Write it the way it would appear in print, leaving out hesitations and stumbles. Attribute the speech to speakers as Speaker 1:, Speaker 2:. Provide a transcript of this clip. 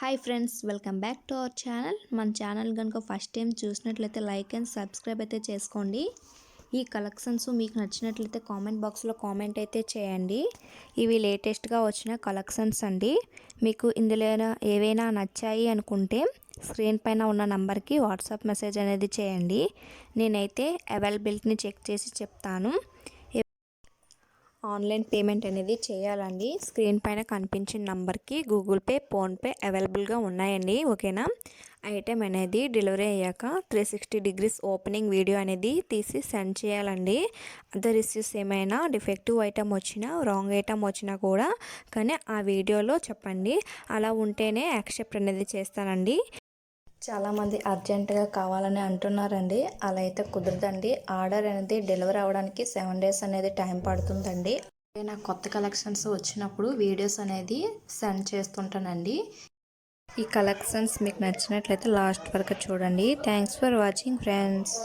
Speaker 1: Hi friends, welcome back to our channel. మన channel కనుక first time చూసినట్లయితే like and subscribe అయితే చేసుకోండి. ఈ కలెక్షన్స్ మీకు నచ్చినట్లయితే కామెంట్ బాక్స్లో కామెంట్ అయితే చేయండి. ఇవి లేటెస్ట్గా వచ్చిన కలెక్షన్స్ అండి. మీకు ఇందులో ఏవైనా నచ్చాయి అనుకుంటే స్క్రీన్ పైన ఉన్న నంబర్కి వాట్సాప్ మెసేజ్ అనేది చేయండి. నేనైతే అవైలబిలిటీని చెక్ చేసి చెప్తాను. ఆన్లైన్ పేమెంట్ అనేది చేయాలండి. స్క్రీన్ పైన కనిపించిన నంబర్కి గూగుల్ పే, ఫోన్పే అవైలబుల్గా ఉన్నాయండి. ఓకేనా. ఐటెం అనేది డెలివరీ అయ్యాక 360 డిగ్రీస్ ఓపెనింగ్ వీడియో అనేది తీసి సెండ్ చేయాలండి. అదర్ ఇష్యూస్ ఏమైనా డిఫెక్టివ్ ఐటమ్ వచ్చినా, రాంగ్ ఐటమ్ వచ్చినా కూడా కానీ ఆ వీడియోలో చెప్పండి. అలా ఉంటేనే యాక్సెప్ట్ అనేది చేస్తానండి. చాలామంది అర్జెంటుగా కావాలని అంటున్నారండి. అలా అయితే కుదరదండి. ఆర్డర్ అనేది డెలివరీ అవ్వడానికి 7 డేస్ అనేది టైం పడుతుందండి. నా కొత్త కలెక్షన్స్ వచ్చినప్పుడు వీడియోస్ అనేది సెండ్ చేస్తుంటానండి. ఈ కలెక్షన్స్ మీకు నచ్చినట్లయితే లాస్ట్ వరకు చూడండి. Thanks for watching friends.